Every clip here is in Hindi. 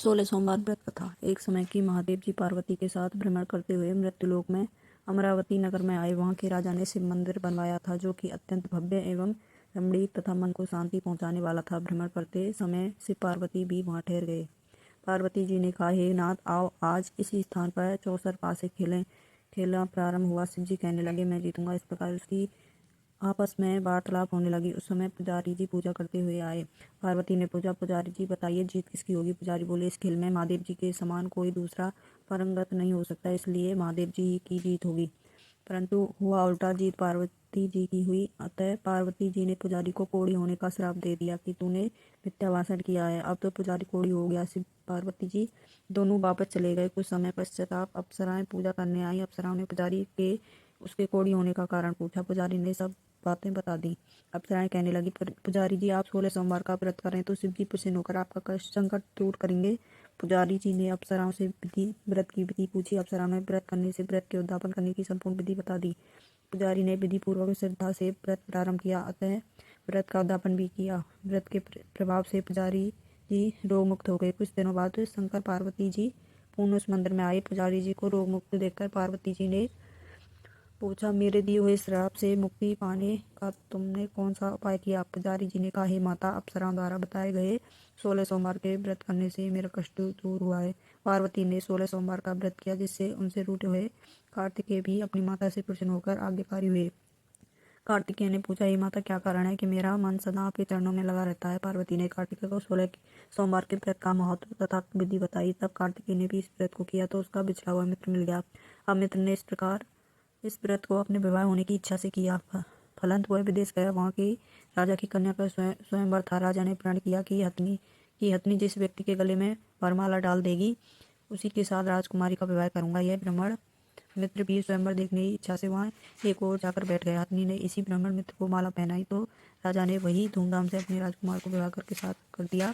16 सोमवार व्रत कथा। एक समय की महादेव जी पार्वती के साथ भ्रमण करते हुए मृत्युलोक में अमरावती नगर में आए। वहां के राजा ने शिव मंदिर बनवाया था, जो कि अत्यंत भव्य एवं रमणीक तथा मन को शांति पहुंचाने वाला था। भ्रमण करते समय शिव पार्वती भी वहां ठहर गए। पार्वती जी ने कहा, हे नाथ, आओ आज इसी स्थान पर चौसर पासे खेलें। खेलना प्रारंभ हुआ। शिव जी कहने लगे, मैं जीतूंगा। इस प्रकार उसकी आपस में वार्तालाप होने लगी। उस समय पुजारी जी पूजा करते हुए आए। पार्वती ने पूछा, पुजारी जी बताइए, जीत किसकी होगी? पुजारी बोले, इस खेल में महादेव जी के समान कोई दूसरा पारंगत नहीं हो सकता, इसलिए महादेव जी की जीत होगी। परंतु हुआ उल्टा, जीत पार्वती जी की हुई। अतः पार्वती जी ने पुजारी को कोढ़ी होने का श्राप दे दिया कि तूने मिथ्या भाषण किया है। अब तो पुजारी कोढ़ी हो गया। शिव पार्वती जी दोनों वापस चले गए। कुछ समय पश्चात अप्सराएं पूजा करने आई। अप्सराओं ने पुजारी के उसके कोढ़ी होने का कारण पूछा। पुजारी ने सब बातें बता दी। अप्सराएं कहने लगी, पुजारी जी आप 16 सोमवार का व्रत करें तो शिव जी प्रसन्न होकर आपका कष्ट संकट दूर करेंगे। पुजारी जी ने अप्सराओं से व्रत की विधि पूछी। अप्सराओं ने व्रत करने से व्रत के उद्यापन करने की संपूर्ण विधि बता दी। पुजारी ने विधि पूर्वक श्रद्धा से व्रत प्रारंभ किया, अतः व्रत का उद्यापन भी किया। व्रत के प्रभाव से पुजारी जी रोग मुक्त हो गए। कुछ दिनों बाद शंकर पार्वती जी पुनः उस मंदिर में आए। पुजारी जी को रोग मुक्त देखकर पार्वती जी ने पूछा, मेरे दिए हुए श्राप से मुक्ति पाने का तुमने कौन सा उपाय किया? पुजारी जी ने कहा, हे माता, अप्सराओं द्वारा बताए गए 16 सोमवार के व्रत करने से मेरा कष्ट दूर हुआ है। पार्वती ने 16 सोमवार का व्रत किया, जिससे उनसे रूठे हुए कार्तिकेय भी अपनी माता से प्रसन्न होकर आज्ञाकारी हुए। कार्तिकेय ने पूछा, हे माता, क्या कारण है कि मेरा मन सदा आपके चरणों में लगा रहता है? पार्वती ने कार्तिकेय को 16 सोमवार के व्रत का महत्व तथा विधि बताई। तब कार्तिकेय ने भी इस व्रत को किया तो उसका बिछड़ा हुआ मित्र मिल गया। अब मित्र ने इस व्रत को अपने विवाह होने की इच्छा से किया। फलंत वह विदेश गया। वहाँ की राजा की कन्या का स्वयंवर था। राजा ने प्रण किया कि हथनी जिस व्यक्ति के गले में वरमाला डाल देगी, उसी के साथ राजकुमारी का विवाह करूंगा। यह ब्राह्मण मित्र भी स्वयंवर देखने की इच्छा से वहाँ एक ओर जाकर बैठ गया। हथनी ने इसी ब्राह्मण मित्र को माला पहनाई तो राजा ने वही धूमधाम से अपने राजकुमार को विवाह करके साथ कर दिया।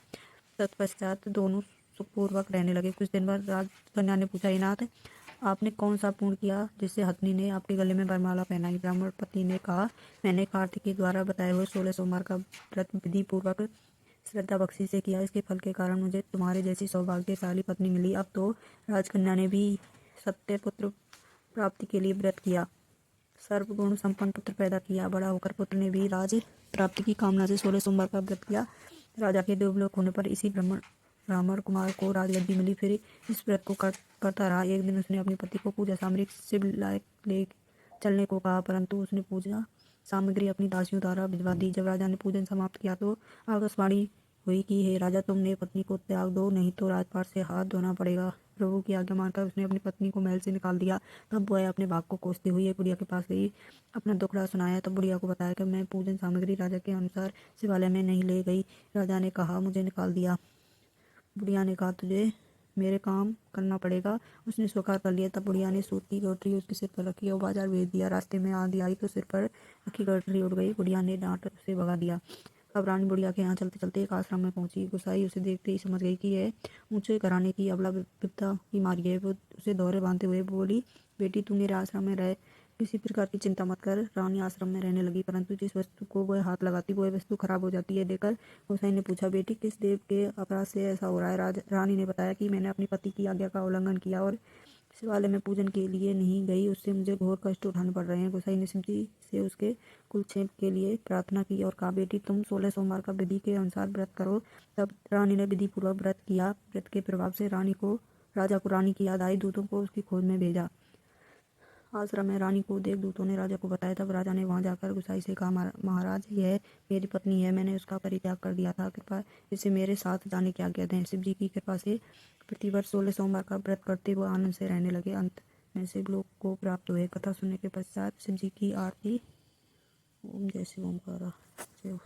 तत्पश्चात दोनों सुखपूर्वक रहने लगे। कुछ दिन बाद राजकन्या ने पूछा, हे नाथ, आपने कौन सा पुण्य किया जिससे हथनी ने आपके गले में वरमाला पहनाई? ब्राह्मण पति ने कहा, मैंने कार्तिक के द्वारा बताए हुए 16 सोमवार का व्रत विधि पूर्वक श्रद्धा भक्ति से किया। इसके फल के कारण मुझे तुम्हारे जैसी सौभाग्यशाली पत्नी मिली। अब तो राजकन्या ने भी सत्य पुत्र प्राप्ति के लिए व्रत किया, सर्वगुण संपन्न पुत्र पैदा किया। बड़ा होकर पुत्र ने भी राज प्राप्ति की कामना से 16 सोमवार का व्रत किया। राजा के देवलोक होने पर इसी ब्राह्मण कुमार को राजगद्दी मिली। फिर इस व्रत को करता रहा। एक दिन उसने अपनी पति को पूजा सामग्री शिव ले चलने को कहा, परंतु उसने पूजा सामग्री अपनी दासियों द्वारा भिजवा दी। जब राजा ने पूजन समाप्त किया तो आकाशवाणी हुई कि हे राजा, तुमने पत्नी को त्याग दो, नहीं तो राजपाट से हाथ धोना पड़ेगा। प्रभु की आज्ञा मानकर उसने अपनी पत्नी को महल से निकाल दिया। तब वह अपने भाग को कोसती हुई एक बुढ़िया के पास गई, अपना दुखड़ा सुनाया। तब बुढ़िया को बताया कि मैं पूजन सामग्री राजा के अनुसार शिवालय में नहीं ले गई। राजा ने कहा, मुझे निकाल दिया। बुढ़िया ने कहा, तुझे मेरे काम करना पड़ेगा। उसने स्वीकार कर लिया। तब बुढ़िया ने सूत की गठरी उसके सिर पर रखी और बाजार भेज दिया। रास्ते में आंधी आई तो सिर पर रखी गठरी उड़ गई। बुढ़िया ने डांट उसे भगा दिया। अब रानी बुढ़िया के यहाँ चलते चलते एक आश्रम में पहुंची। गुसाई उसे देखते ही समझ गई कि यह ऊंचे घराने की अबला विपदा की मारी है। वो उसे दौरे बांधते हुए बोली, बेटी, तू मेरे आश्रम में रह, किसी प्रकार की चिंता मत कर। रानी आश्रम में रहने लगी, परंतु जिस वस्तु को वह हाथ लगाती वह वस्तु खराब हो जाती है। देखकर गोसाई ने पूछा, बेटी, किस देव के अपराध से ऐसा हो रहा है? रानी ने बताया कि मैंने अपनी पति की आज्ञा का उल्लंघन किया और शिवालय में पूजन के लिए नहीं गई, उससे मुझे घोर कष्ट उठाने पड़ रहे हैं। गोसाई ने शिव जी से उसके कुलक्षेप के लिए प्रार्थना की और कहा, बेटी, तुम 16 सोमवार का विधि के अनुसार व्रत करो। तब रानी ने विधि पूर्वक व्रत किया। व्रत के प्रभाव से राजा को रानी की याद आई। दूतों को उसकी खोज में भेजा। आश्रम में रानी को देख दूतों ने राजा को बताया। तब राजा ने वहां जाकर गुसाई से कहा, महाराज, यह मेरी पत्नी है, मैंने उसका परित्याग कर दिया था, कृपया इसे मेरे साथ जाने की आज्ञा दें। शिव जी की कृपा से प्रतिवर्ष 16 सोमवार का व्रत करते हुए आनंद से रहने लगे। अंत में शिवलोक को प्राप्त हुए। कथा सुनने के पश्चात शिव जी की आरती। ओम जय शिव ओमकारा जय।